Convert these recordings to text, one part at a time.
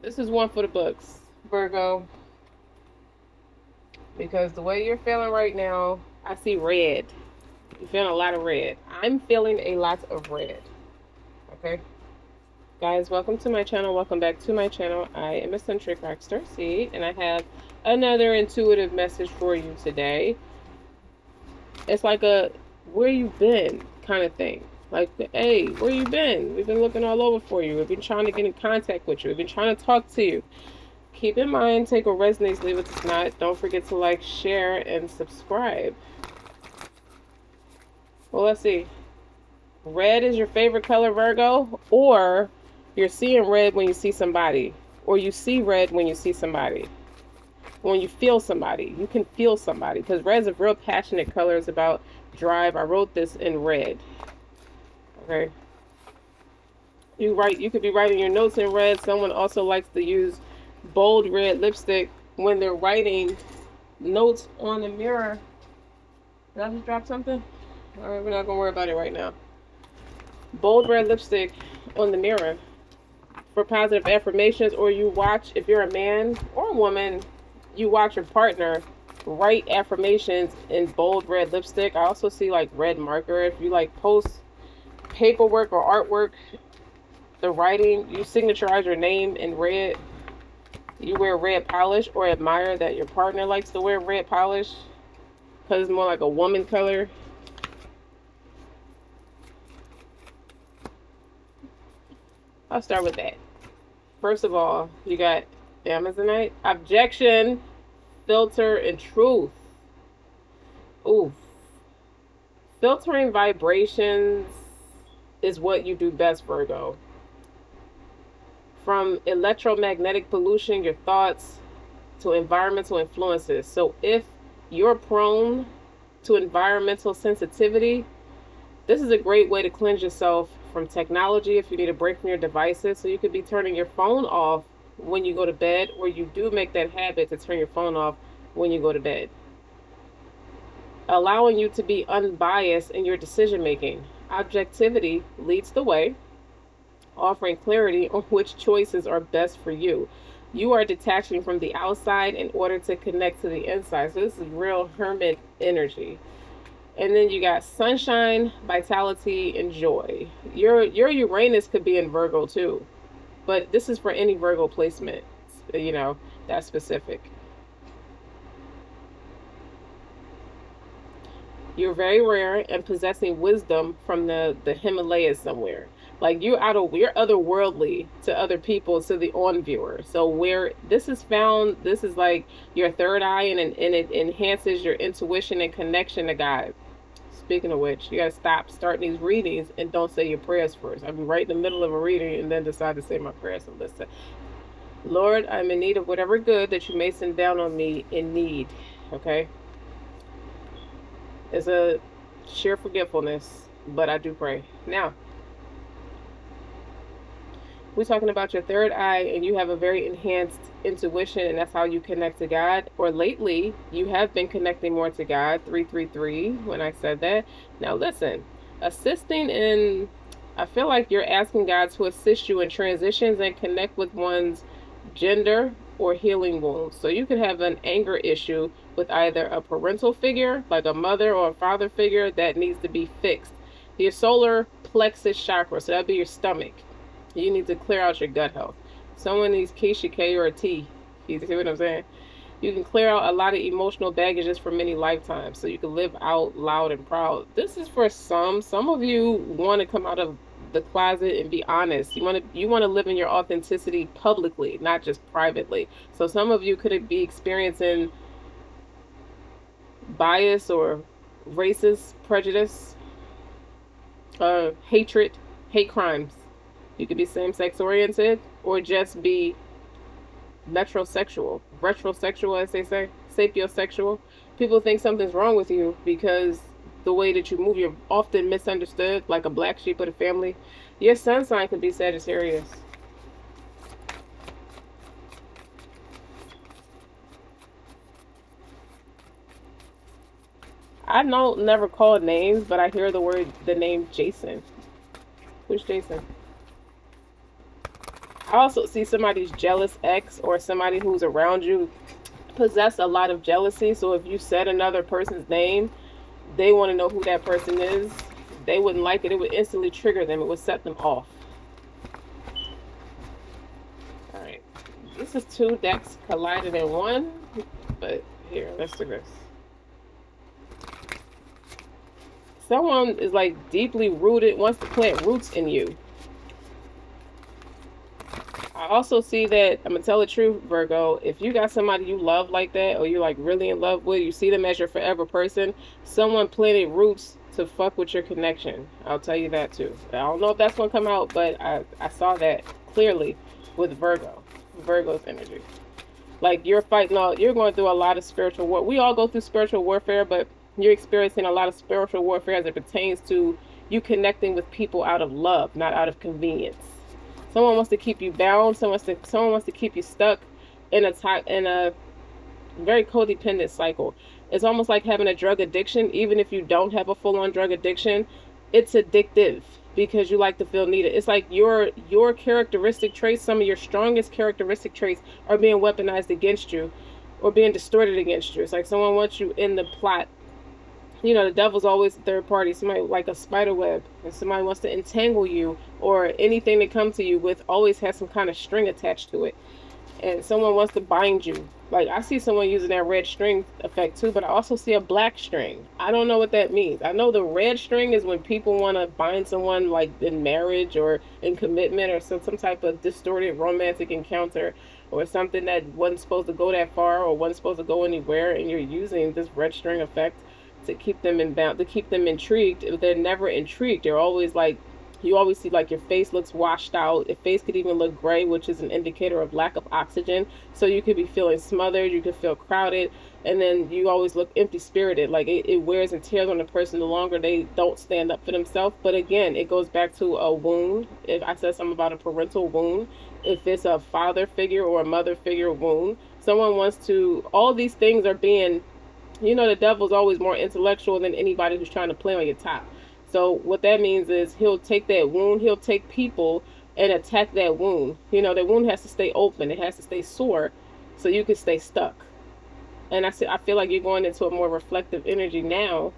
This is one for the books, Virgo, because the way you're feeling right now, I see red. You're feeling a lot of red. I'm feeling a lot of red. Okay? Guys, welcome to my channel. Welcome back to my channel. I am eccentric RockStar'Seed, and I have another intuitive message for you today. It's like a where you been kind of thing. Like, hey, where you been? We've been looking all over for you. We've been trying to get in contact with you. We've been trying to talk to you. Keep in mind, take what resonates, leave what does not. Don't forget to like, share, and subscribe. Well, let's see. Red is your favorite color, Virgo, or you're seeing red when you see somebody, or you see red when you see somebody. When you feel somebody, you can feel somebody, because red is a real passionate color. It's about drive. I wrote this in red. Okay. You could be writing your notes in red. Someone also likes to use bold red lipstick when they're writing notes on the mirror. Did I just drop something? All right, we're not gonna worry about it right now. Bold red lipstick on the mirror for positive affirmations, or you watch, if you're a man or a woman, you watch your partner write affirmations in bold red lipstick. I also see like red marker. If you like post paperwork or artwork, the writing, you signaturize your name in red. You wear red polish, or admire that your partner likes to wear red polish because it's more like a woman color. I'll start with that. First of all, you got Amazonite, objection, filter, and truth. Ooh. Filtering vibrations is what you do best, Virgo. From electromagnetic pollution, your thoughts, to environmental influences. So if you're prone to environmental sensitivity, this is a great way to cleanse yourself from technology if you need a break from your devices. So you could be turning your phone off when you go to bed, or you do make that habit to turn your phone off when you go to bed. Allowing you to be unbiased in your decision making. Objectivity leads the way, offering clarity on which choices are best for you. You are detaching from the outside in order to connect to the inside. So this is real hermit energy. And then you got sunshine, vitality, and joy. Your Uranus could be in Virgo too, but this is for any Virgo placement, that's specific. You're very rare and possessing wisdom from the Himalayas somewhere. Like you're otherworldly to other people, to the on viewer. So where this is found, this is like your third eye, and it enhances your intuition and connection to God. Speaking of which, you gotta stop starting these readings and don't say your prayers first. I'll be right in the middle of a reading and then decide to say my prayers. So listen. Lord, I'm in need of whatever good that you may send down on me in need. Okay? It's a sheer forgetfulness, but I do pray. Now, we're talking about your third eye, and you have a very enhanced intuition, and that's how you connect to God. Or lately, you have been connecting more to God. 333 when I said that. Now listen, assisting in, I feel like you're asking God to assist you in transitions and connect with one's gender or healing wounds. So you could have an anger issue with either a parental figure, like a mother or a father figure, that needs to be fixed. Your solar plexus chakra, so that'd be your stomach. You need to clear out your gut health. Someone needs Keisha K or a T. You see what I'm saying? You can clear out a lot of emotional baggages from many lifetimes, so you can live out loud and proud. This is for some. Some of you want to come out of the closet and be honest. You want to live in your authenticity publicly, not just privately. So some of you could be experiencing bias or racist prejudice, hatred, hate crimes. You could be same-sex oriented, or just be retrosexual, as they say, sapiosexual. People think something's wrong with you because the way that you move, you're often misunderstood, like a black sheep of the family. Your sun sign could be Sagittarius. I don't never call names, but I hear the name Jason. Who's Jason? I also see somebody's jealous ex or somebody who's around you possess a lot of jealousy. So if you said another person's name, they want to know who that person is. They wouldn't like it. It would instantly trigger them. It would set them off. All right. This is 2 decks collided in one. But here, let's do this. Someone is like deeply rooted, wants to plant roots in you. I also see that, I'm going to tell the truth, Virgo, if you got somebody you love like that, or you're like really in love with, you see them as your forever person, someone planted roots to fuck with your connection. I'll tell you that too. I don't know if that's going to come out, but I saw that clearly with Virgo's energy. Like you're fighting you're going through a lot of spiritual war. We all go through spiritual warfare, but you're experiencing a lot of spiritual warfare as it pertains to you connecting with people out of love, not out of convenience. Someone wants to keep you bound. Someone wants to keep you stuck in a very codependent cycle. It's almost like having a drug addiction. Even if you don't have a full-on drug addiction, it's addictive because you like to feel needed. It's like your characteristic traits, some of your strongest characteristic traits are being weaponized against you or being distorted against you. It's like someone wants you in the plot. You know, the devil's always a third party, somebody like a spider web, and somebody wants to entangle you, or anything that comes to you with always has some kind of string attached to it. And someone wants to bind you. Like, I see someone using that red string effect too, but I also see a black string. I don't know what that means. I know the red string is when people want to bind someone like in marriage or in commitment or some type of distorted romantic encounter or something that wasn't supposed to go that far or wasn't supposed to go anywhere, and you're using this red string effect to keep them to keep them intrigued. They're never intrigued. They're always like, you always see like your face looks washed out. Your face could even look gray, which is an indicator of lack of oxygen. So you could be feeling smothered, you could feel crowded, and then you always look empty spirited. Like it wears and tears on the person the longer they don't stand up for themselves. But again, it goes back to a wound. If I said something about a parental wound, if it's a father figure or a mother figure wound, someone wants to, all these things are being, you know, the devil's always more intellectual than anybody who's trying to play on your top. So what that means is he'll take that wound, he'll take people and attack that wound. You know, the wound has to stay open, it has to stay sore so you can stay stuck. And I feel like you're going into a more reflective energy now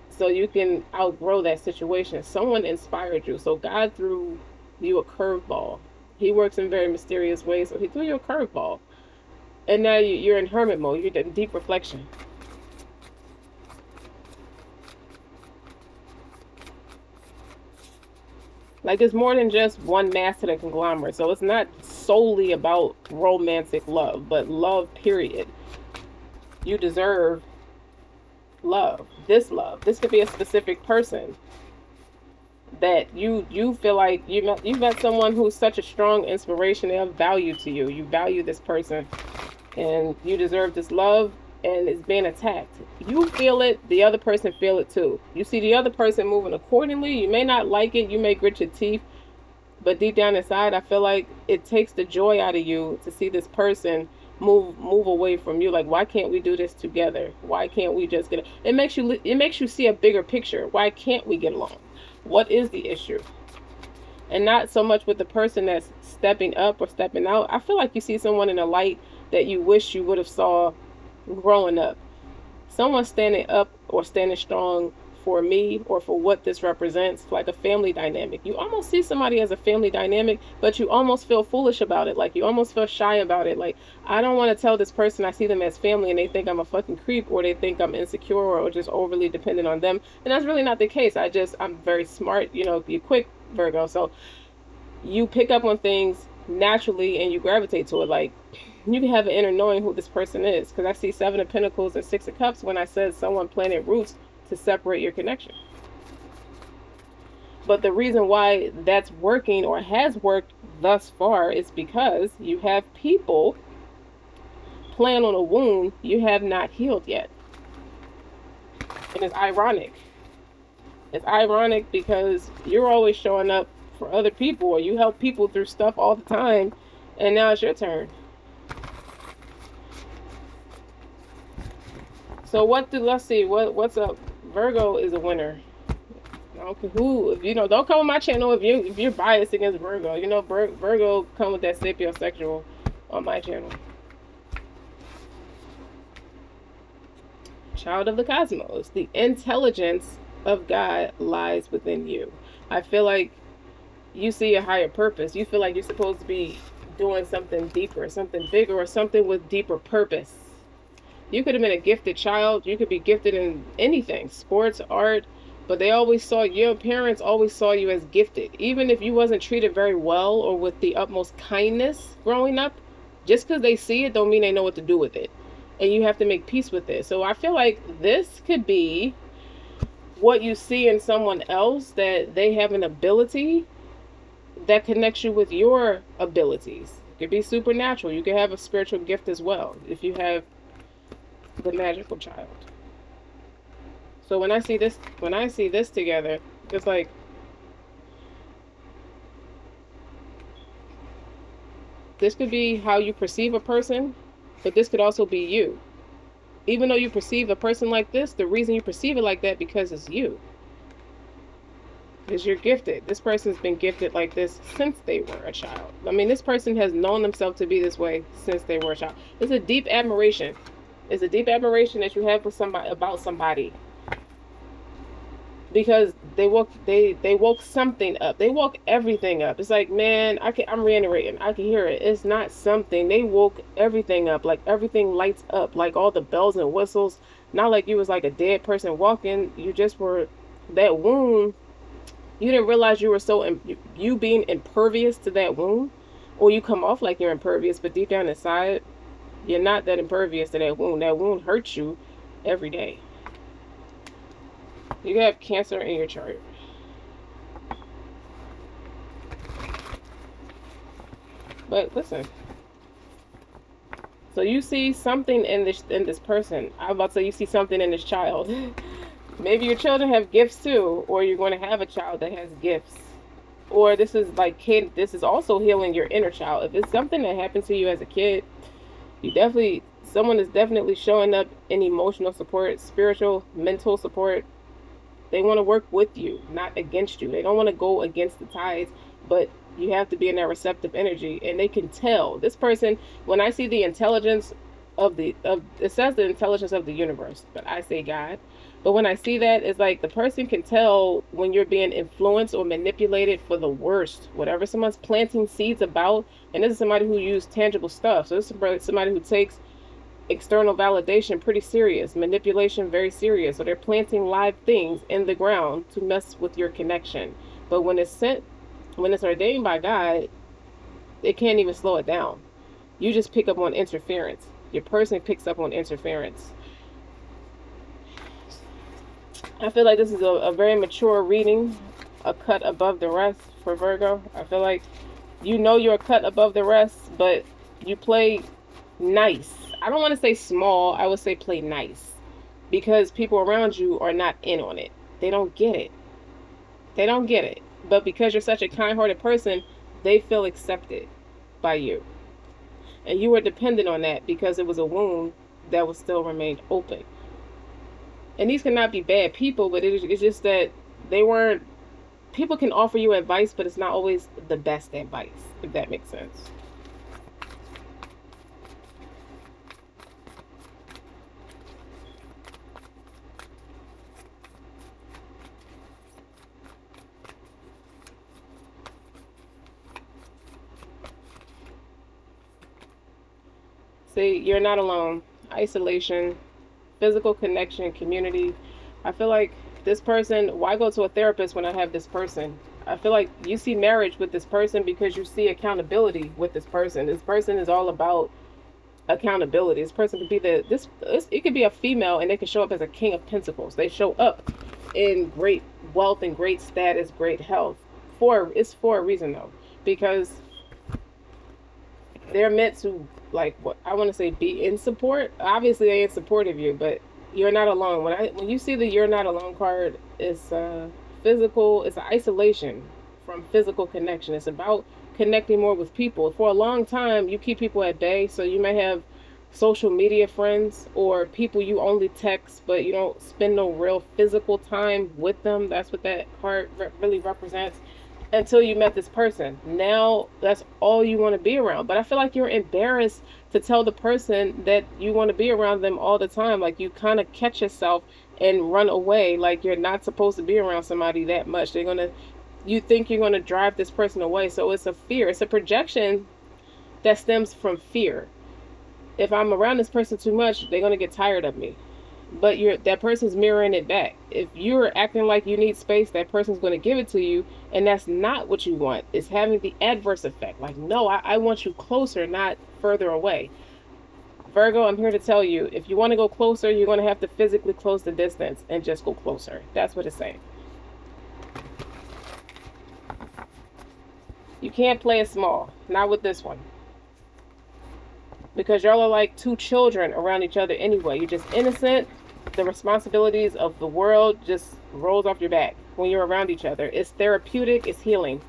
so you can outgrow that situation. Someone inspired you. So God threw you a curveball. He works in very mysterious ways, so he threw you a curveball. And now you're in hermit mode. You're in deep reflection. Like, it's more than just one mass to the conglomerate. So it's not solely about romantic love, but love, period. You deserve love. This love. This could be a specific person that you feel like you met someone who's such a strong inspiration. They have value to you. You value this person. And you deserve this love, and it's being attacked. You feel it, the other person feel it too. You see the other person moving accordingly. You may not like it, you may grit your teeth, but deep down inside, I feel like it takes the joy out of you to see this person move away from you. Like, why can't we do this together? Why can't we just get it? It makes you see a bigger picture. Why can't we get along? What is the issue? And not so much with the person that's stepping up or stepping out. I feel like you see someone in a light that you wish you would have saw growing up. Someone standing up or standing strong for me or for what this represents, like a family dynamic. You almost see somebody as a family dynamic, but you almost feel foolish about it. Like, you almost feel shy about it. Like, I don't want to tell this person I see them as family and they think I'm a fucking creep, or they think I'm insecure or just overly dependent on them. And that's really not the case. I'm very smart, you know, you're quick, Virgo. So you pick up on things naturally and you gravitate to it. Like, you can have an inner knowing who this person is, because I see 7 of Pentacles and 6 of Cups when I said someone planted roots to separate your connection. But the reason why that's working or has worked thus far is because you have people playing on a wound you have not healed yet. And it's ironic. It's ironic because you're always showing up for other people, or you help people through stuff all the time, and now it's your turn. So let's see, what's up? Virgo is a winner. Okay, who, don't come on my channel if you're biased against Virgo. Virgo come with that sapiosexual on my channel. Child of the cosmos. The intelligence of God lies within you. I feel like you see a higher purpose. You feel like you're supposed to be doing something deeper, something bigger, or something with deeper purpose. You could have been a gifted child. You could be gifted in anything, sports, art, but your parents always saw you as gifted. Even if you wasn't treated very well or with the utmost kindness growing up, just because they see it don't mean they know what to do with it. And you have to make peace with it. So I feel like this could be what you see in someone else, that they have an ability that connects you with your abilities. It could be supernatural. You could have a spiritual gift as well if you have the magical child. So when I see this together, it's like this could be how you perceive a person, but this could also be you. Even though you perceive a person like this, the reason you perceive it like that because it's you. Because you're gifted. This person's been gifted like this since they were a child. I mean, this person has known themselves to be this way since they were a child. It's a deep admiration. It's a deep admiration that you have for somebody, about somebody. Because they woke something up. They woke everything up. It's like, man, I'm reiterating. I can hear it. It's not something. They woke everything up. Like everything lights up. Like all the bells and whistles. Not like you was like a dead person walking. You just were that wound. You didn't realize you were you being impervious to that wound, or you come off like you're impervious, but deep down inside, you're not that impervious to that wound. That wound hurts you every day. You have Cancer in your chart. But listen. So you see something in this person. I'm about to say you see something in this child. Maybe your children have gifts too, or you're going to have a child that has gifts. Or this is also healing your inner child. If it's something that happened to you as a kid, someone is definitely showing up in emotional support, spiritual, mental support. They want to work with you, not against you. They don't want to go against the tides, but you have to be in that receptive energy. And they can tell. This person, when I see the intelligence it says the intelligence of the universe, but I say God. But when I see that, it's like the person can tell when you're being influenced or manipulated for the worst. Whatever someone's planting seeds about, and this is somebody who uses tangible stuff. So this is somebody who takes external validation pretty serious, manipulation very serious. So they're planting live things in the ground to mess with your connection. But when it's ordained by God, it can't even slow it down. You just pick up on interference. Your person picks up on interference. I feel like this is a very mature reading, a cut above the rest for Virgo. I feel like you're a cut above the rest, but you play nice. I don't want to say small. I would say play nice, because people around you are not in on it. They don't get it. They don't get it. But because you're such a kind-hearted person, they feel accepted by you. And you were dependent on that because it was a wound that was still remained open. And these cannot be bad people, but it's just that people can offer you advice, but it's not always the best advice, if that makes sense. See, you're not alone. Isolation, physical connection, community. I feel like this person, why go to a therapist when I have this person? I feel like you see marriage with this person because you see accountability with this person. This person is all about accountability. This person could be it could be a female, and they can show up as a king of pentacles. They show up in great wealth and great status, great health. It's for a reason though, because they're meant to, like, what I want to say, be in support. Obviously they ain't supportive of you, but you're not alone. When you see the you're not alone card, it's physical, it's isolation from physical connection. It's about connecting more with people. For a long time you keep people at bay, so you may have social media friends or people you only text but you don't spend no real physical time with them. That's what that card really represents. Until you met this person, now that's all you want to be around. But I feel like you're embarrassed to tell the person that you want to be around them all the time. Like you kind of catch yourself and run away, like you're not supposed to be around somebody that much. You think you're going to drive this person away. So it's a fear, it's a projection that stems from fear. If I'm around this person too much, they're going to get tired of me. But that person's mirroring it back. If you're acting like you need space, that person's going to give it to you, and that's not what you want. It's having the adverse effect. Like, no, I want you closer, not further away. Virgo, I'm here to tell you, if you want to go closer, you're going to have to physically close the distance and just go closer. That's what it's saying. You can't play it small. Not with this one. Because y'all are like two children around each other anyway. You're just innocent. The responsibilities of the world just rolls off your back when you're around each other. It's therapeutic. It's healing.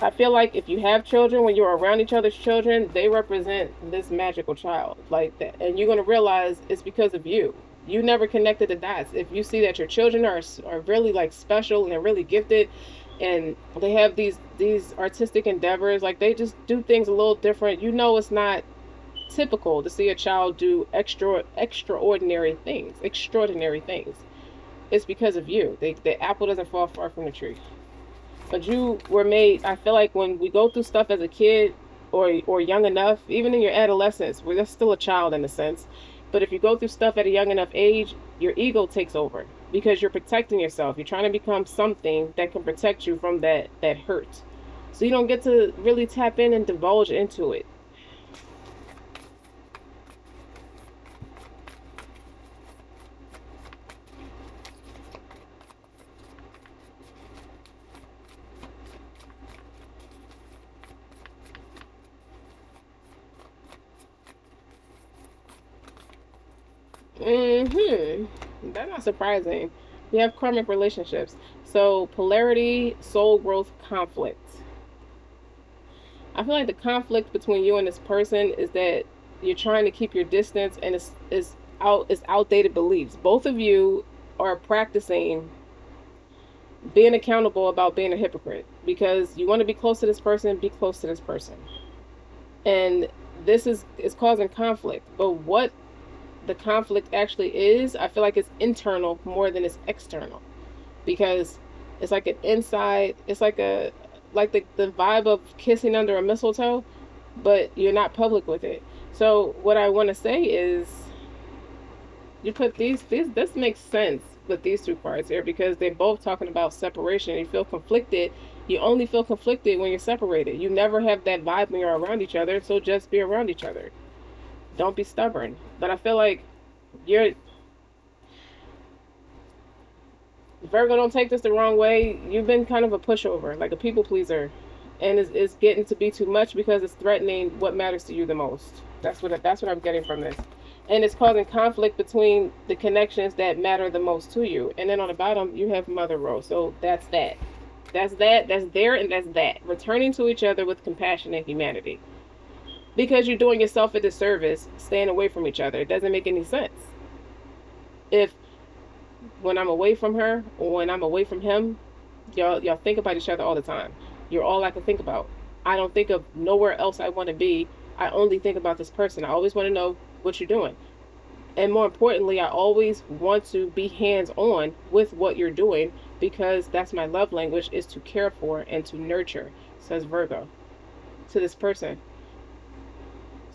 I feel like if you have children, when you're around each other's children, they represent this magical child like that. And you're going to realize it's because of you. You never connected the dots. If you see that your children are really like special and they're really gifted, and they have these artistic endeavors, like they just do things a little different, you know it's not typical to see a child do extraordinary things. It's because of you. The apple doesn't fall far from the tree. But you were made, I feel like when we go through stuff as a kid or young enough, even in your adolescence, where that's still a child in a sense, but if you go through stuff at a young enough age, your ego takes over because you're protecting yourself. You're trying to become something that can protect you from that hurt. So you don't get to really tap in and divulge into it. That's not surprising. We have karmic relationships. So polarity, soul growth, conflict. I feel like the conflict between you and this person is that you're trying to keep your distance, and it's outdated beliefs. Both of you are practicing being accountable about being a hypocrite because you want to be close to this person, be close to this person. And this is causing conflict. But what the conflict actually is, I feel like it's internal more than it's external, because it's like an inside, it's like the vibe of kissing under a mistletoe, but you're not public with it. So what I want to say is, you put this makes sense with these two cards here because they're both talking about separation. You feel conflicted. You only feel conflicted when you're separated. You never have that vibe when you're around each other, so just be around each other. Don't be stubborn. But I feel like you're Virgo, don't take this the wrong way. You've been kind of a pushover, like a people pleaser, and it's getting to be too much because it's threatening what matters to you the most. That's what I'm getting from this, and it's causing conflict between the connections that matter the most to you. And then on the bottom, you have Mother Rose. So that's that. That's that. That's there, and that's that. Returning to each other with compassion and humanity. Because you're doing yourself a disservice staying away from each other. It doesn't make any sense. If when I'm away from her or when I'm away from him, y'all think about each other all the time. You're all I can think about. I don't think of nowhere else I want to be. I only think about this person. I always want to know what you're doing. And more importantly, I always want to be hands-on with what you're doing because that's my love language, is to care for and to nurture, says Virgo, to this person.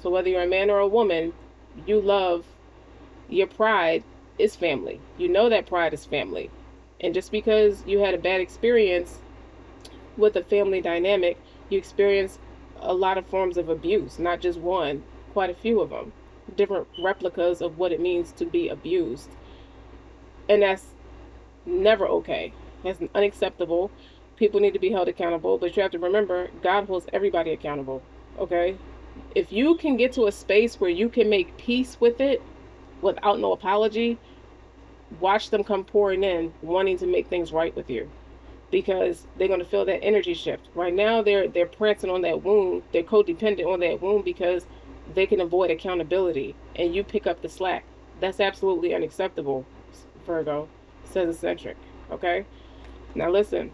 So whether you're a man or a woman, you love, your pride is family. You know that pride is family. And just because you had a bad experience with a family dynamic, you experience a lot of forms of abuse, not just one, quite a few of them, different replicas of what it means to be abused. And that's never okay. That's unacceptable. People need to be held accountable, but you have to remember, God holds everybody accountable, okay? If you can get to a space where you can make peace with it without no apology, watch them come pouring in wanting to make things right with you. because they're going to feel that energy shift. Right now, they're prancing on that wound. They're codependent on that wound because they can avoid accountability, and you pick up the slack. That's absolutely unacceptable, Virgo, says eccentric. Okay, now listen.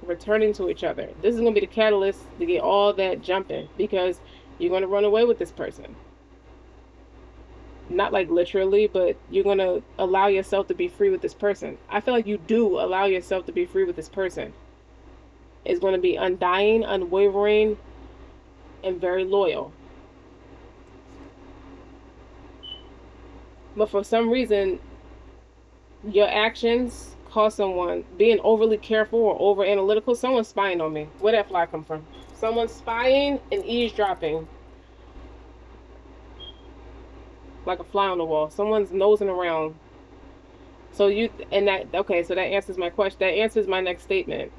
Returning to each other. This is going to be the catalyst to get all that jumping, because you're going to run away with this person. Not like literally, but you're going to allow yourself to be free with this person. I feel like you do allow yourself to be free with this person. It's going to be undying, unwavering, and very loyal. But for some reason, your actions cause someone being overly careful or over analytical. Someone's spying on me. Where that fly come from? Someone's spying and eavesdropping. Like a fly on the wall. Someone's nosing around. So you, and that, okay, so that answers my question. That answers my next statement.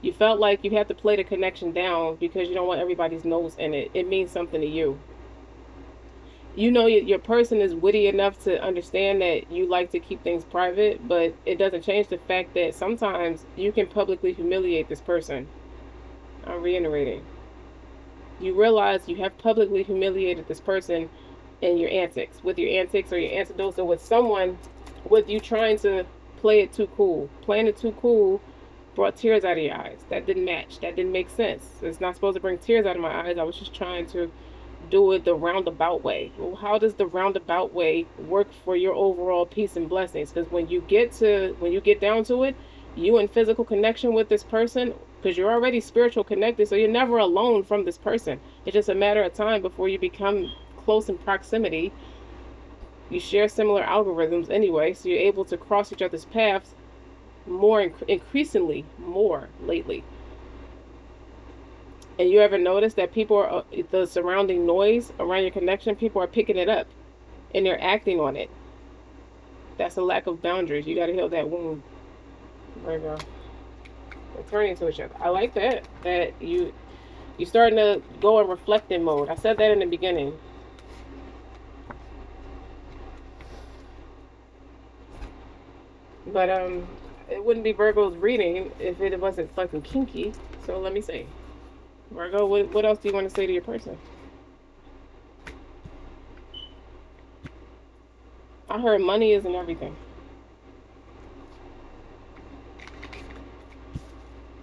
You felt like you had to play the connection down because you don't want everybody's nose in it. It means something to you. You know your person is witty enough to understand that you like to keep things private, but it doesn't change the fact that sometimes you can publicly humiliate this person. I'm reiterating. You realize you have publicly humiliated this person in your antics, with your antics or your antidotes, or with someone, with you trying to play it too cool. Playing it too cool brought tears out of your eyes. That didn't match. That didn't make sense. It's not supposed to bring tears out of my eyes. I was just trying to do it the roundabout way. Well, how does the roundabout way work for your overall peace and blessings? Because when you get down to it, you in physical connection with this person, because you're already spiritual connected, so you're never alone from this person. It's just a matter of time before you become close in proximity. You share similar algorithms anyway, so you're able to cross each other's paths more, increasingly more lately. And you ever notice that people are, the surrounding noise around your connection, people are picking it up and they're acting on it. That's a lack of boundaries. You got to heal that wound. There you go. We're turning to each other. I like that. That you're starting to go in reflecting mode. I said that in the beginning. But it wouldn't be Virgo's reading if it wasn't fucking kinky. So let me see. Virgo, what else do you want to say to your person? I heard money isn't everything.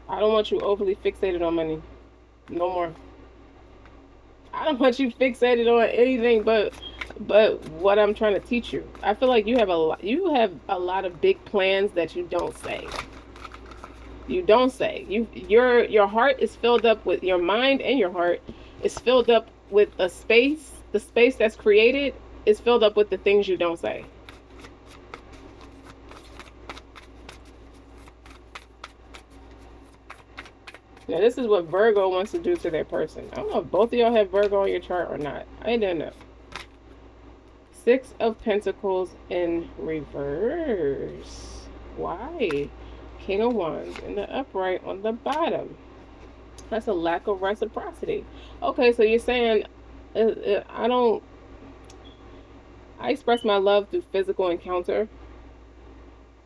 I don't want you overly fixated on money. No more. I don't want you fixated on anything but what I'm trying to teach you. I feel like you have a lot of big plans that you don't say. You don't say. Your heart is filled up with, your mind and your heart is filled up with a space. The space that's created is filled up with the things you don't say. Now this is what Virgo wants to do to their person. I don't know if both of y'all have Virgo on your chart or not. I don't know. Six of Pentacles in reverse. Why? King of Wands in the upright on the bottom. That's a lack of reciprocity. Okay, so you're saying I express my love through physical encounter,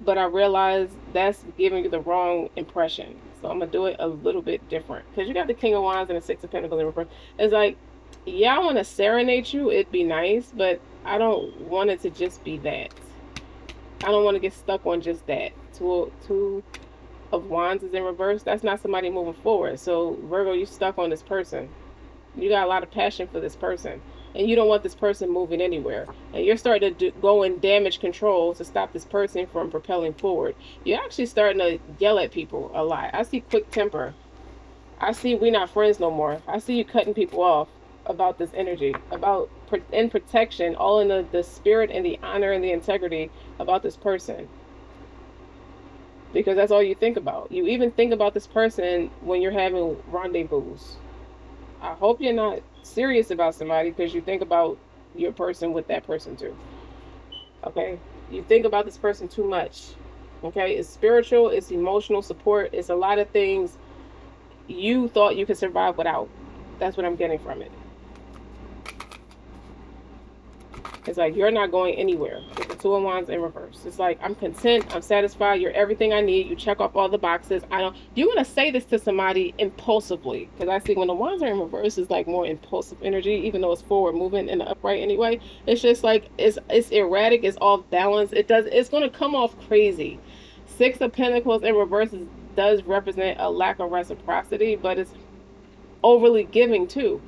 but I realize that's giving you the wrong impression. So I'm gonna do it a little bit different, because you got the King of Wands and the Six of Pentacles in reverse. It's like, yeah, I want to serenade you. It'd be nice, but I don't want it to just be that. I don't want to get stuck on just that. Two of Wands is in reverse. That's not somebody moving forward. So Virgo, you stuck on this person. You got a lot of passion for this person, and you don't want this person moving anywhere. And you're starting to go in damage control to stop this person from propelling forward. You're actually starting to yell at people a lot. I see quick temper. I see we're not friends no more. I see you cutting people off about this energy, about in protection, all in the spirit and the honor and the integrity about this person. Because that's all you think about. You even think about this person when you're having rendezvous. I hope you're not serious about somebody because you think about your person with that person too. Okay? You think about this person too much. Okay? It's spiritual, it's emotional support, it's a lot of things you thought you could survive without. That's what I'm getting from it. It's like you're not going anywhere with the Two of Wands in reverse. It's like, I'm content, I'm satisfied, you're everything I need, you check off all the boxes. You're going to say this to somebody impulsively, because I see when the Wands are in reverse, it's like more impulsive energy, even though it's forward movement in the upright anyway. It's just like, it's erratic, it's off balance. It's going to come off crazy. Six of Pentacles in reverse does represent a lack of reciprocity, but it's overly giving too.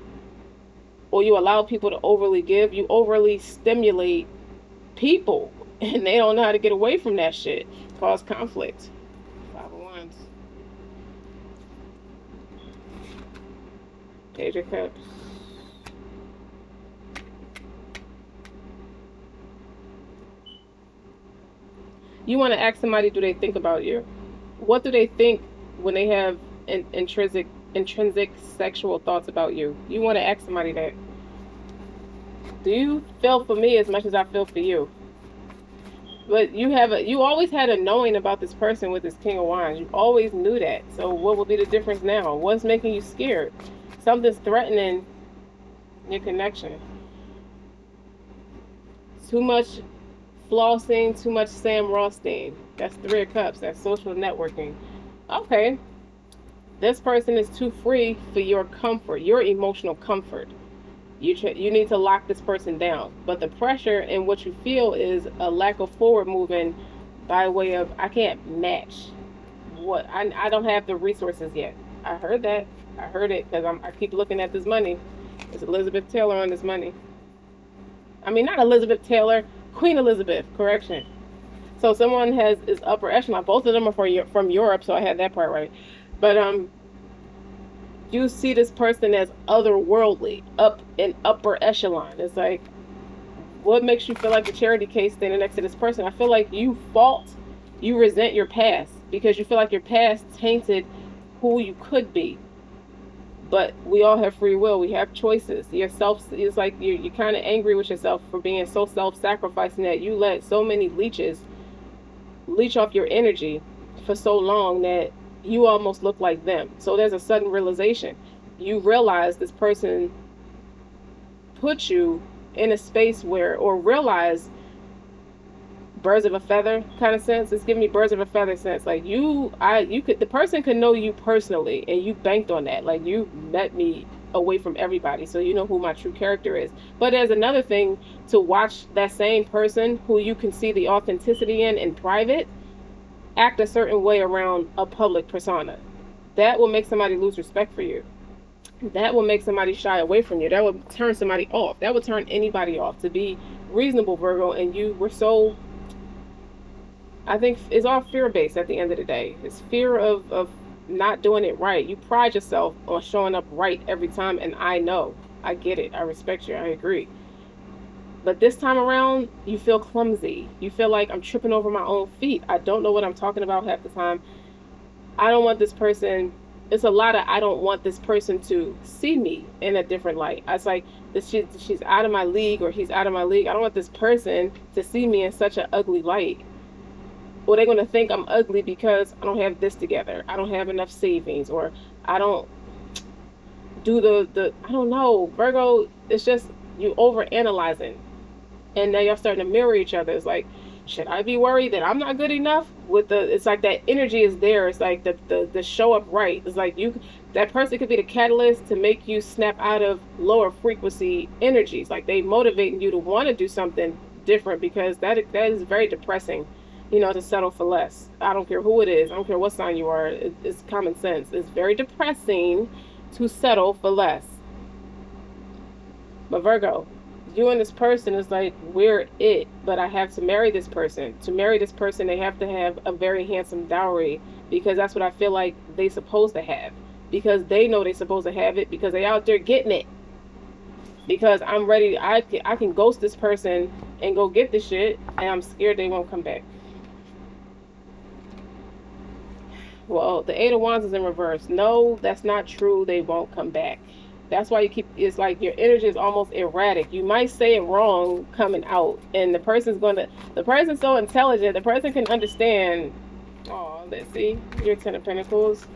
Or you allow people to overly give, you overly stimulate people, and they don't know how to get away from that shit. Cause conflict. Five of Wands. Page of Cups. You want to ask somebody, do they think about you? What do they think when they have intrinsic sexual thoughts about you? You want to ask somebody that. Do you feel for me as much as I feel for you? But you always had a knowing about this person with this King of Wands. You always knew that. So what will be the difference now? What's making you scared? Something's threatening your connection. Too much flossing, too much Sam Rothstein. That's Three of Cups. That's social networking. Okay. This person is too free for your comfort, your emotional comfort. You need to lock this person down. But the pressure and what you feel is a lack of forward moving by way of, I can't match what I don't have the resources yet. I heard that. I heard it because I keep looking at this money. It's Elizabeth Taylor on this money. I mean, not Elizabeth Taylor, Queen Elizabeth, correction. So someone is upper echelon. Both of them are from Europe, so I had that part right. But you see this person as otherworldly, up in upper echelon. It's like, what makes you feel like a charity case standing next to this person? I feel like you resent your past because you feel like your past tainted who you could be. But we all have free will. We have choices. It's like you're kind of angry with yourself for being so self-sacrificing that you let so many leeches leech off your energy for so long that you almost look like them. So there's a sudden realization. You realize this person put you in a space where, or realize birds of a feather kind of sense. It's giving me birds of a feather sense. Like the person could know you personally and you banked on that. Like, you met me away from everybody, so you know who my true character is. But there's another thing to watch that same person who you can see the authenticity in private act a certain way around a public persona. That will make somebody lose respect for you. That will make somebody shy away from you. That will turn somebody off. That will turn anybody off. To be reasonable, Virgo, and you were so, I think it's all fear-based at the end of the day. It's fear of not doing it right. You pride yourself on showing up right every time, and I know. I get it. I respect you. I agree. But this time around, you feel clumsy. You feel like I'm tripping over my own feet. I don't know what I'm talking about half the time. I don't want this person. It's a lot of, I don't want this person to see me in a different light. It's like she's out of my league, or he's out of my league. I don't want this person to see me in such an ugly light. Or they're going to think I'm ugly because I don't have this together. I don't have enough savings, or I don't do I don't know. Virgo, it's just you overanalyzing. And now y'all starting to mirror each other. It's like, should I be worried that I'm not good enough? It's like that energy is there. It's like the show up right. It's like that person could be the catalyst to make you snap out of lower frequency energies. Like, they motivating you to want to do something different, because that is very depressing, to settle for less. I don't care who it is. I don't care what sign you are. It's common sense. It's very depressing to settle for less. But Virgo, you and this person is like, we're it, but I have to marry this person. To marry this person, they have to have a very handsome dowry, because that's what I feel like they supposed to have, because they know they supposed to have it, because they out there getting it. Because I'm ready, I can ghost this person and go get this shit, and I'm scared they won't come back. Well, the Eight of Wands is in reverse. No, that's not true. They won't come back. That's why it's like your energy is almost erratic. You might say it wrong coming out, and the person's so intelligent, the person can understand. Oh, let's see, your Ten of Pentacles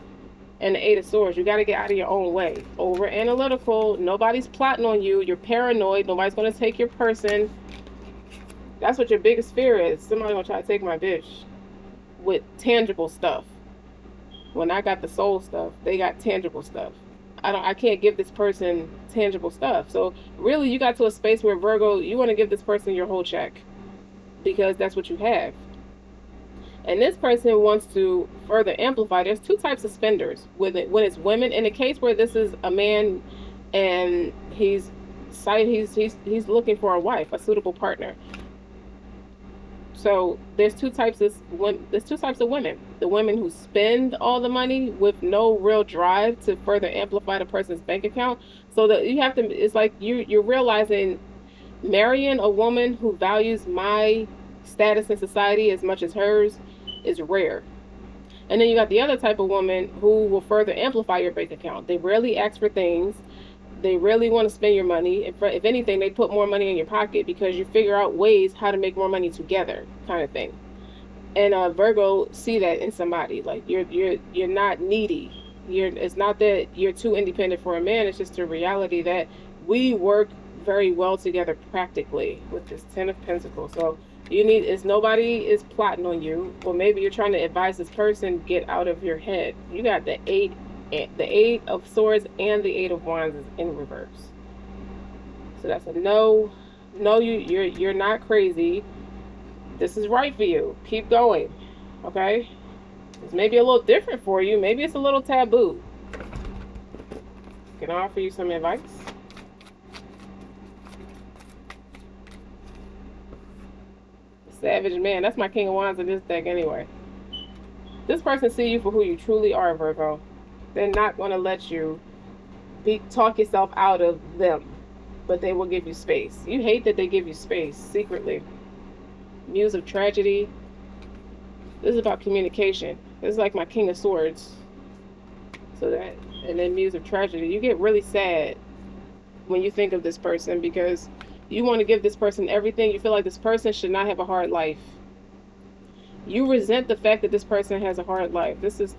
and the Eight of Swords. You got to get out of your own way. Over analytical. Nobody's plotting on you. You're paranoid. Nobody's going to take your person. That's what your biggest fear is. Somebody gonna try to take my bitch with tangible stuff. When I got the soul stuff, they got tangible stuff. I can't give this person tangible stuff. So really you got to a space where Virgo, you want to give this person your whole check because that's what you have. And this person wants to further amplify. There's two types of spenders with it. When it's women, in the case where this is a man and he's looking for a wife, a suitable partner. So there's two types of women. The women who spend all the money with no real drive to further amplify the person's bank account. So that you have to, it's like you're realizing marrying a woman who values my status in society as much as hers is rare. And then you got the other type of woman who will further amplify your bank account. They rarely ask for things. They really want to spend your money. If anything, they put more money in your pocket because you figure out ways how to make more money together, kind of thing. And Virgo see that in somebody. Like you're not needy. It's not that you're too independent for a man. It's just a reality that we work very well together practically with this Ten of Pentacles. So nobody is plotting on you, or maybe you're trying to advise this person get out of your head. You got the Eight of Swords and the Eight of Wands is in reverse. So that's a no. No, you're not crazy. This is right for you. Keep going. Okay? It's maybe a little different for you. Maybe it's a little taboo. Can I offer you some advice? Savage man. That's my King of Wands in this deck anyway. This person see you for who you truly are, Virgo. They're not going to let you talk yourself out of them, but they will give you space. You hate that they give you space secretly. Muse of Tragedy. This is about communication. This is like my King of Swords. So that, and then Muse of Tragedy. You get really sad when you think of this person because you want to give this person everything. You feel like this person should not have a hard life. You resent the fact that this person has a hard life. This is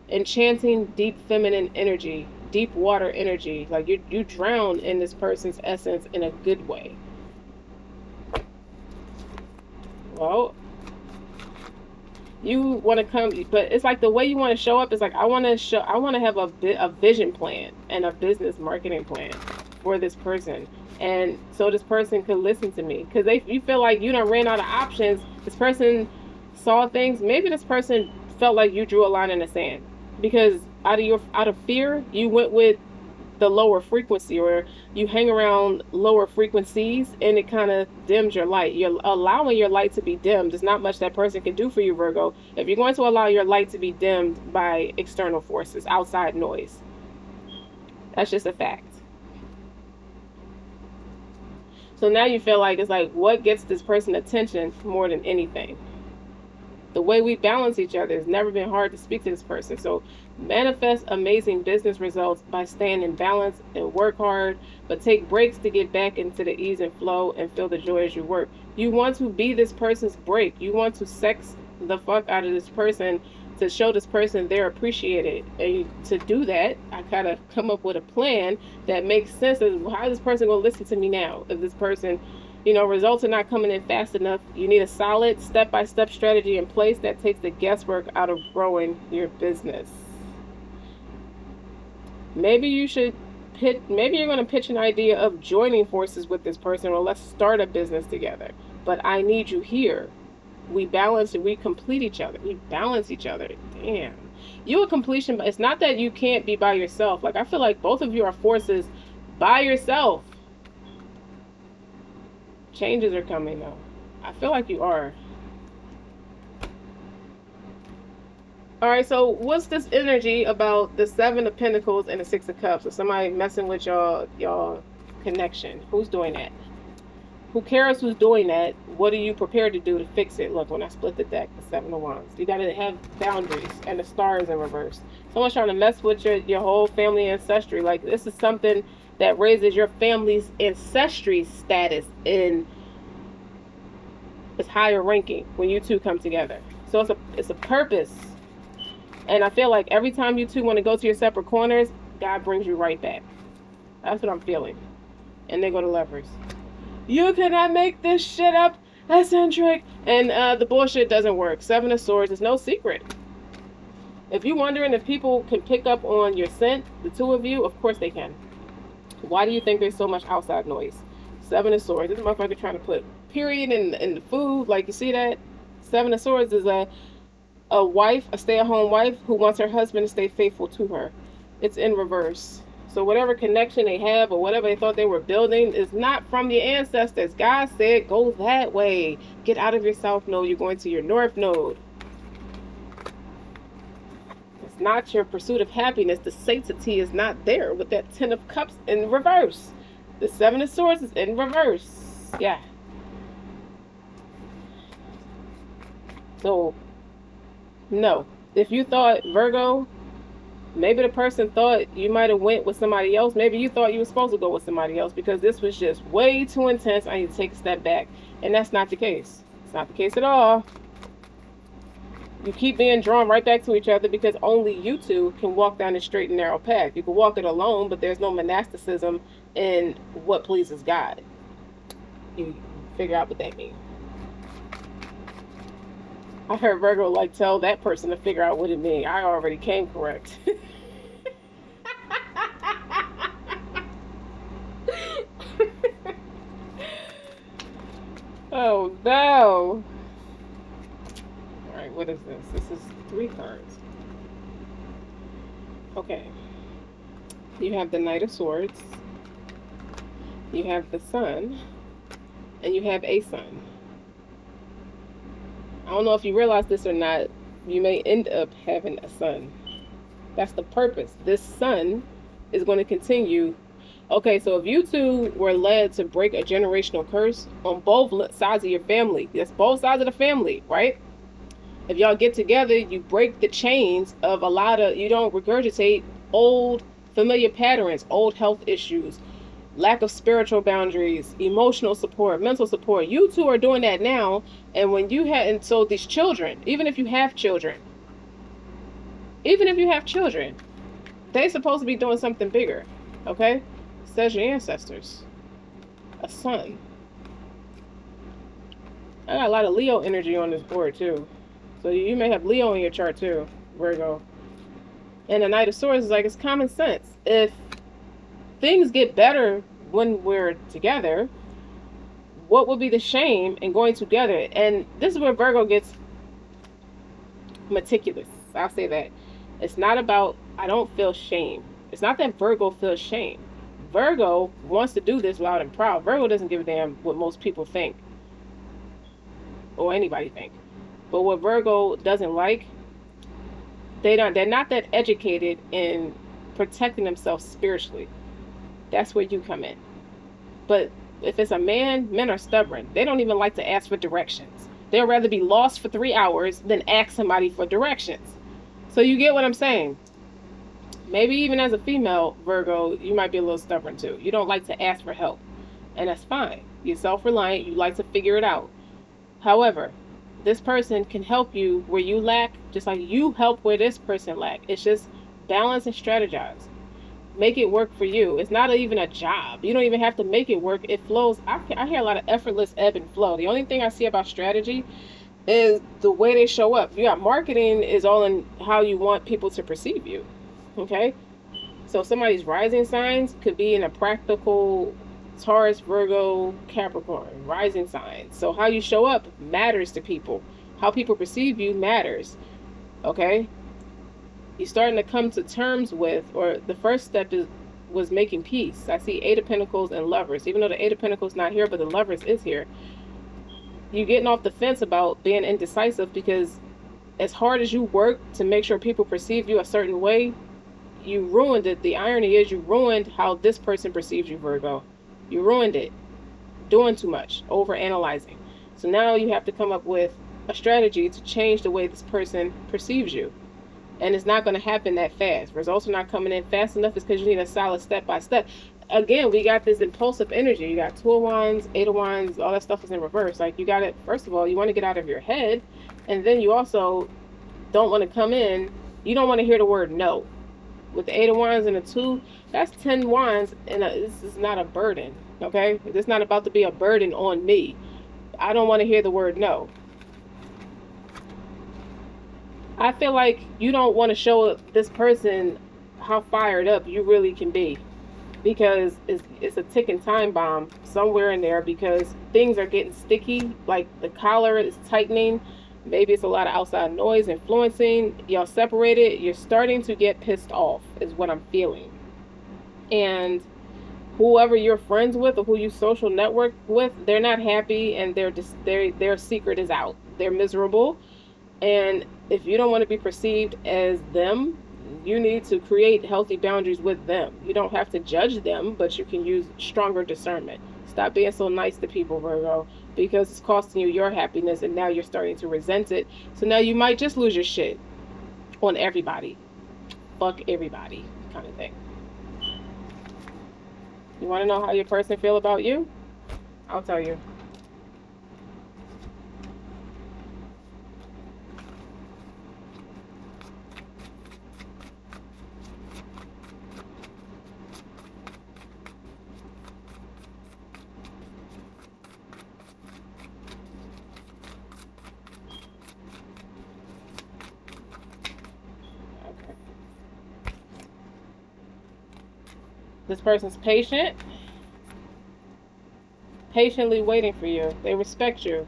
enchanting, deep feminine energy, deep water energy. Like you drown in this person's essence in a good way. Well, you want to come, but it's like the way you want to show up is like I want to have a vision plan and a business marketing plan for this person, and so this person could listen to me because you feel like you done ran out of options. This person saw things. Maybe this person felt like you drew a line in the sand because out of fear you went with the lower frequency, or you hang around lower frequencies and it kind of dims your light. You're allowing your light to be dimmed. There's not much that person can do for you, Virgo, if you're going to allow your light to be dimmed by external forces, outside noise. That's just a fact. So now you feel like it's like what gets this person attention more than anything. The way we balance each other. It's never been hard to speak to this person. So manifest amazing business results by staying in balance and work hard, but take breaks to get back into the ease and flow and feel the joy as you work. You want to be this person's break. You want to sex the fuck out of this person to show this person they're appreciated. And to do that, I gotta come up with a plan that makes sense. How is this person gonna listen to me now? If this person, results are not coming in fast enough, you need a solid step-by-step strategy in place that takes the guesswork out of growing your business. Maybe you're going to pitch an idea of joining forces with this person, or let's start a business together. But I need you here. We balance and we complete each other. We balance each other. Damn. You a completion, but it's not that you can't be by yourself. Like I feel like both of you are forces by yourself. Changes are coming though. I feel like you are. Alright, so what's this energy about the Seven of Pentacles and the Six of Cups? Is somebody messing with y'all connection? Who's doing that? Who cares who's doing that? What are you prepared to do to fix it? Look, when I split the deck, the Seven of Wands. You gotta have boundaries, and the Star is in reverse. Someone's trying to mess with your whole family ancestry. Like this is something that raises your family's ancestry status in its higher ranking when you two come together. So it's a purpose. And I feel like every time you two want to go to your separate corners, God brings you right back. That's what I'm feeling. And they go to Lovers. You cannot make this shit up. eccentric, and the bullshit doesn't work. Seven of Swords is no secret. If you're wondering if people can pick up on your scent, the two of you, of course they can. Why do you think there's so much outside noise? Seven of Swords. This motherfucker trying to put period in the food. Like, you see that? Seven of Swords is a wife, a stay-at-home wife who wants her husband to stay faithful to her. It's in reverse. So whatever connection they have or whatever they thought they were building is not from your ancestors. God said, go that way. Get out of your south node. You're going to your north node. It's not your pursuit of happiness. The sanctity is not there with that Ten of Cups in reverse. The Seven of Swords is in reverse. Yeah. So, no. If you thought, Virgo, maybe the person thought you might have went with somebody else. Maybe you thought you were supposed to go with somebody else because this was just way too intense. I need to take a step back. And that's not the case. It's not the case at all. You keep being drawn right back to each other because only you two can walk down the straight and narrow path. You can walk it alone, but there's no monasticism in what pleases God. You figure out what that means. I heard Virgo like tell that person to figure out what it means. I already came correct. Oh no. Alright, what is this? This is 3 cards. Okay. You have the Knight of Swords. You have the Sun. And you have a Sun. I don't know if you realize this or not, you may end up having a son. That's the purpose. This son is going to continue. Okay, so if you two were led to break a generational curse on both sides of your family, that's both sides of the family, right? If y'all get together, you break the chains of a lot of, you don't regurgitate old familiar patterns, old health issues, lack of spiritual boundaries, emotional support, mental support. You two are doing that now. And when you had, and so these children, even if you have children, they're supposed to be doing something bigger. Okay? Says your ancestors. A son. I got a lot of Leo energy on this board too. So you may have Leo in your chart too, Virgo. And the Knight of Swords is like, it's common sense. If things get better when we're together, what would be the shame in going together? And this is where Virgo gets meticulous. I'll say that. It's not about, I don't feel shame. It's not that Virgo feels shame. Virgo wants to do this loud and proud. Virgo doesn't give a damn what most people think or anybody think. But what Virgo doesn't like, they're not that educated in protecting themselves spiritually. That's where you come in. But if it's a man, men are stubborn. They don't even like to ask for directions. They'd rather be lost for 3 hours than ask somebody for directions. So you get what I'm saying? Maybe even as a female, Virgo, you might be a little stubborn too. You don't like to ask for help. And that's fine. You're self-reliant. You like to figure it out. However, this person can help you where you lack, just like you help where this person lack. It's just balance and strategize. Make it work for you. It's not even a job. You don't even have to make it work. It flows. I hear a lot of effortless ebb and flow. The only thing I see about strategy is the way they show up. You got marketing is all in how you want people to perceive you. Okay? So somebody's rising signs could be in a practical Taurus, Virgo, Capricorn, rising signs. So how you show up matters to people. How people perceive you matters. Okay? You're starting to come to terms with, or the first step was making peace. I see 8 of Pentacles and Lovers. Even though the 8 of Pentacles not here, but the Lovers is here. You're getting off the fence about being indecisive because as hard as you work to make sure people perceive you a certain way, you ruined it. The irony is you ruined how this person perceives you, Virgo. You ruined it. Doing too much. Over-analyzing. So now you have to come up with a strategy to change the way this person perceives you. And it's not going to happen that fast. Results are not coming in fast enough. It's because you need a solid step-by-step. Again, we got this impulsive energy. You got 2 of Wands, 8 of Wands, all that stuff is in reverse. Like, you got it, first of all, you want to get out of your head. And then you also don't want to come in. You don't want to hear the word no. With the 8 of Wands and the 2, that's 10 Wands. And this is not a burden, okay? It's not about to be a burden on me. I don't want to hear the word no. I feel like you don't want to show this person how fired up you really can be, because it's a ticking time bomb somewhere in there, because things are getting sticky, like the collar is tightening. Maybe it's a lot of outside noise influencing. Y'all separated. You're starting to get pissed off, is what I'm feeling. And whoever you're friends with or who you social network with, they're not happy, and their secret is out. They're miserable. And if you don't want to be perceived as them, you need to create healthy boundaries with them. You don't have to judge them, but you can use stronger discernment. Stop being so nice to people, Virgo, because it's costing you your happiness, and now you're starting to resent it. So now you might just lose your shit on everybody. Fuck everybody, kind of thing. You want to know how your person feel about you? I'll tell you. Okay. This person's patient, patiently waiting for you. They respect you.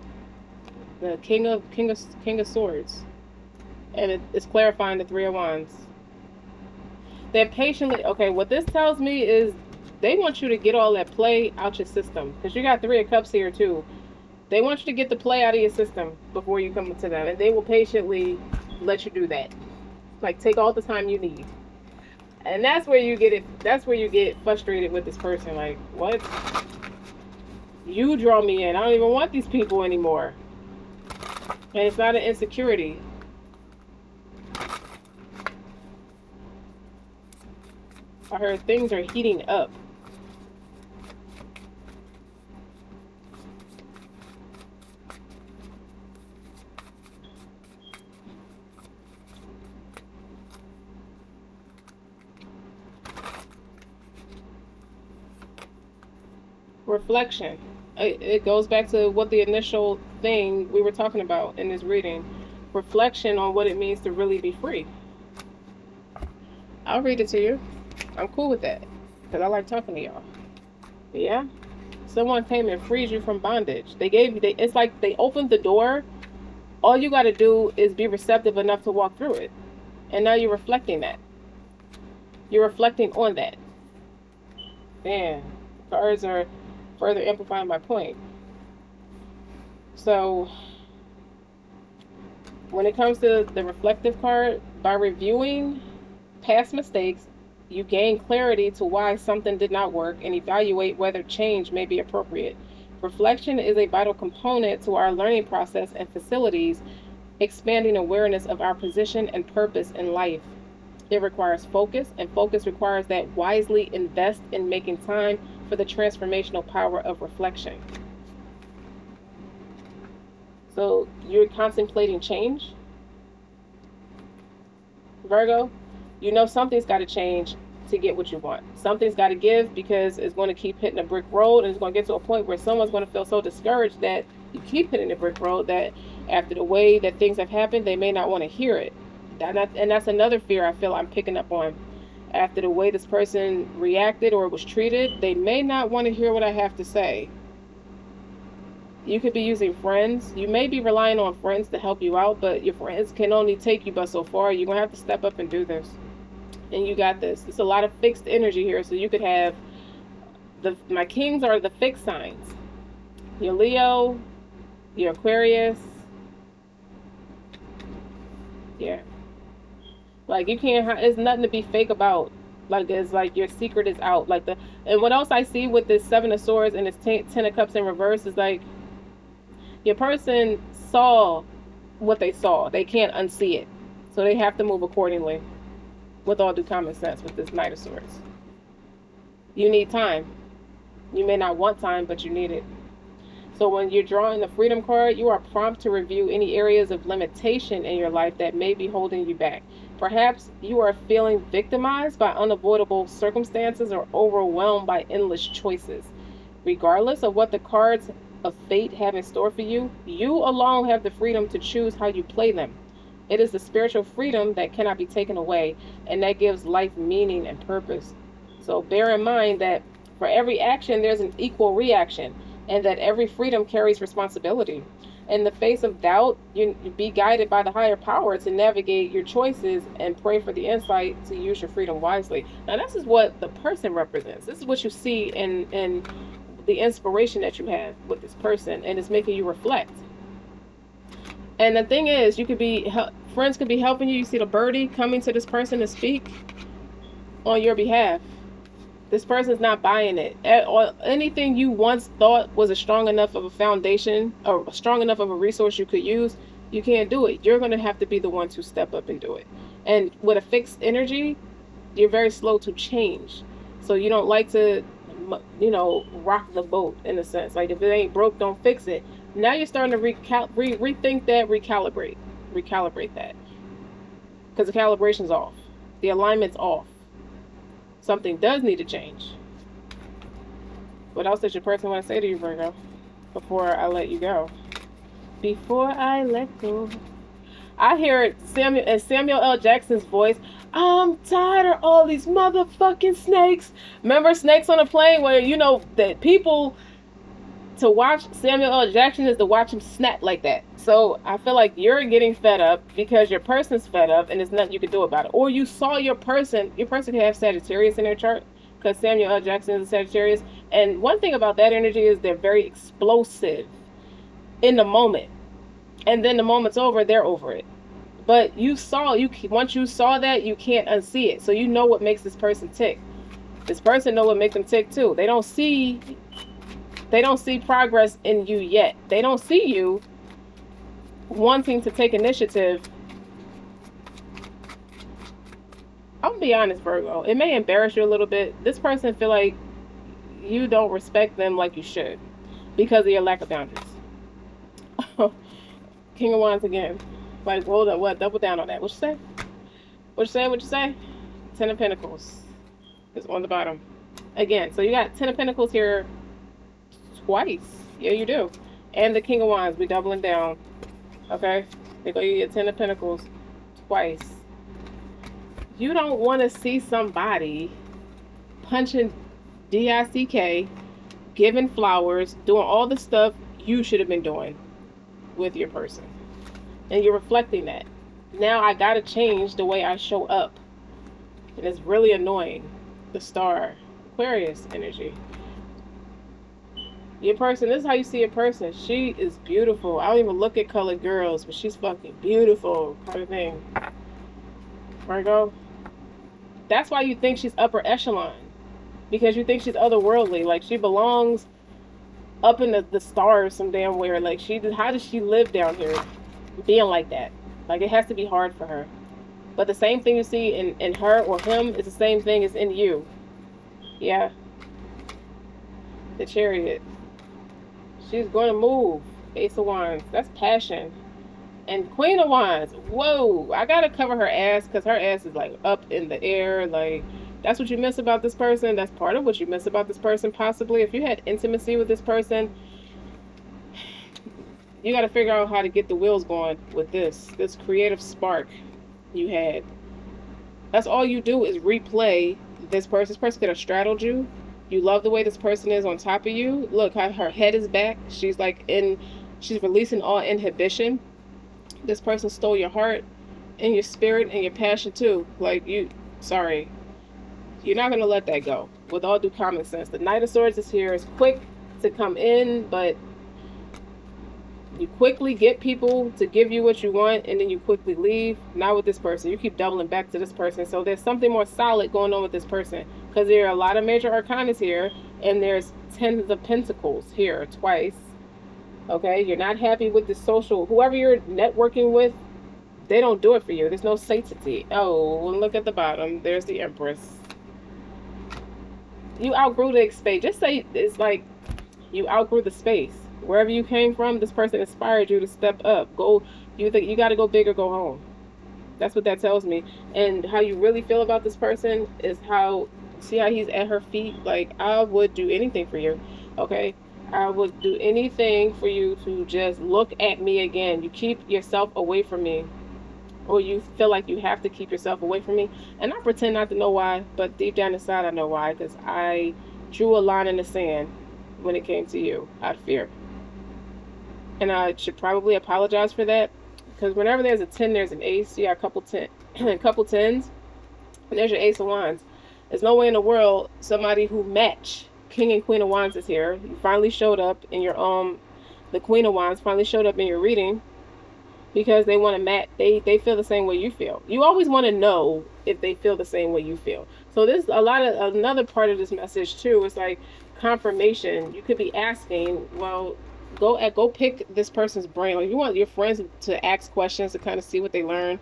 The King of Swords, and it's clarifying the Three of Wands. They're patiently, okay. What this tells me is they want you to get all that play out your system, because you got Three of Cups here too. They want you to get the play out of your system before you come to them, and they will patiently let you do that. Like, take all the time you need. And that's where you get it. That's where you get frustrated with this person. Like, what? You draw me in. I don't even want these people anymore. And it's not an insecurity. I heard things are heating up. Reflection. It goes back to what the initial thing we were talking about in this reading. Reflection on what it means to really be free. I'll read it to you. I'm cool with that, because I like talking to y'all. Yeah? Someone came and freed you from bondage. They gave you, it's like they opened the door. All you got to do is be receptive enough to walk through it. And now you're reflecting that. You're reflecting on that. Man, cards are further amplifying my point. So, when it comes to the reflective card, by reviewing past mistakes, you gain clarity to why something did not work and evaluate whether change may be appropriate. Reflection is a vital component to our learning process and facilities, expanding awareness of our position and purpose in life. It requires focus, and focus requires that wisely invest in making time for the transformational power of reflection. So you're contemplating change, Virgo. You know something's got to change to get what you want. Something's got to give, because it's going to keep hitting a brick road, and it's going to get to a point where someone's going to feel so discouraged that you keep hitting the brick road, that after the way that things have happened, they may not want to hear it. And that's another fear I feel I'm picking up on. After the way this person reacted or was treated, they may not want to hear what I have to say. You could be using friends. You may be relying on friends to help you out, but your friends can only take you but so far. You're going to have to step up and do this. And you got this. It's a lot of fixed energy here. So you could have, my kings are the fixed signs. Your Leo, your Aquarius. Yeah. Like, you can't, it's nothing to be fake about. Like, it's like your secret is out. Like, and what else I see with this Seven of Swords and this Ten of Cups in reverse is like, your person saw what they saw. They can't unsee it. So they have to move accordingly, with all due common sense, with this Knight of Swords. You need time. You may not want time, but you need it. So when you're drawing the Freedom card, you are prompt to review any areas of limitation in your life that may be holding you back. Perhaps you are feeling victimized by unavoidable circumstances or overwhelmed by endless choices. Regardless of what the cards of fate have in store for you, you alone have the freedom to choose how you play them. It is the spiritual freedom that cannot be taken away, and that gives life meaning and purpose. So bear in mind that for every action, there's an equal reaction, and that every freedom carries responsibility. In the face of doubt, you be guided by the higher power to navigate your choices and pray for the insight to use your freedom wisely. Now, this is what the person represents. This is what you see in the inspiration that you have with this person, and it's making you reflect. And the thing is, you could be friends could be helping you. You see the birdie coming to this person to speak on your behalf. This person's not buying it. Anything you once thought was a strong enough of a foundation or strong enough of a resource you could use, you can't do it. You're going to have to be the one to step up and do it. And with a fixed energy, you're very slow to change. So you don't like to, rock the boat in a sense. Like if it ain't broke, don't fix it. Now you're starting to rethink that, recalibrate that. Because the calibration's off. The alignment's off. Something does need to change. What else does your person want to say to you, Virgo, before I let you go? Before I let go. I hear Samuel L. Jackson's voice. I'm tired of all these motherfucking snakes. Remember Snakes on a Plane, where that people, to watch Samuel L. Jackson is to watch him snap like that. So I feel like you're getting fed up because your person's fed up and there's nothing you can do about it. Or you saw your person can have Sagittarius in their chart, because Samuel L. Jackson is a Sagittarius. And one thing about that energy is they're very explosive in the moment. And then the moment's over, they're over it. But once you saw that, you can't unsee it. So you know what makes this person tick. This person know what makes them tick too. They don't see progress in you yet. They don't see you wanting to take initiative. I'm gonna be honest, Virgo. It may embarrass you a little bit. This person feel like you don't respect them like you should because of your lack of boundaries. King of Wands again. Like, hold up, what? Double down on that. What you say? What you say? 10 of Pentacles is on the bottom. Again, so you got 10 of Pentacles here twice. Yeah, you do. And the King of Wands, we doubling down. Okay? They go, you get 10 of Pentacles twice. You don't want to see somebody punching DICK, giving flowers, doing all the stuff you should have been doing with your person. And you're reflecting that. Now I gotta change the way I show up. And it's really annoying. The Star, Aquarius energy. Your person, this is how you see a person. She is beautiful. I don't even look at colored girls, but she's fucking beautiful, kind of thing. Virgo. That's why you think she's upper echelon. Because you think she's otherworldly. Like she belongs up in the stars some damn where. Like how does she live down here being like that? Like it has to be hard for her. But the same thing you see in her or him is the same thing as in you. Yeah. The Chariot. She's going to move. Ace of Wands. That's passion. And Queen of Wands. Whoa. I got to cover her ass because her ass is like up in the air. Like that's what you miss about this person. That's part of what you miss about this person possibly. If you had intimacy with this person, you got to figure out how to get the wheels going with this creative spark you had. That's all you do is replay this person. This person could have straddled you. You love the way this person is on top of you. Look how her head is back. She's she's releasing all inhibition. This person stole your heart and your spirit and your passion too. Like sorry. You're not going to let that go. With all due common sense. The Knight of Swords is here. It's quick to come in, but you quickly get people to give you what you want, and then you quickly leave. Not with this person. You keep doubling back to this person. So there's something more solid going on with this person. Because there are a lot of major arcanas here, and there's 10 of Pentacles here twice. Okay? You're not happy with the social. Whoever you're networking with, they don't do it for you. There's no satiety. Oh, look at the bottom. There's the Empress. You outgrew the space. Just say it's like you outgrew the space. Wherever you came from, this person inspired you to step up. You think you got to go big or go home. That's what that tells me. And how you really feel about this person is see how he's at her feet. Like, I would do anything for you. Okay? I would do anything for you to just look at me again. You keep yourself away from me, or you feel like you have to keep yourself away from me. And I pretend not to know why, but deep down inside, I know why, because I drew a line in the sand when it came to you out of fear. And I should probably apologize for that, because whenever there's a 10, there's an ace. You got a couple a couple tens, and there's your ace of wands. There's no way in the world somebody who match King and Queen of Wands is here. You finally showed up in your the Queen of Wands finally showed up in your reading because they want to match. They feel the same way you feel. You always want to know if they feel the same way you feel. So this a lot of another part of this message too is like confirmation. You could be asking, well, go pick this person's brain. Like you want your friends to ask questions to kind of see what they learn.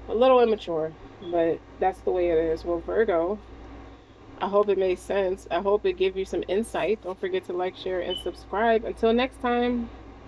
A little immature, but that's the way it is. Well, Virgo, I hope it made sense. I hope it gave you some insight. Don't forget to like, share, and subscribe. Until next time.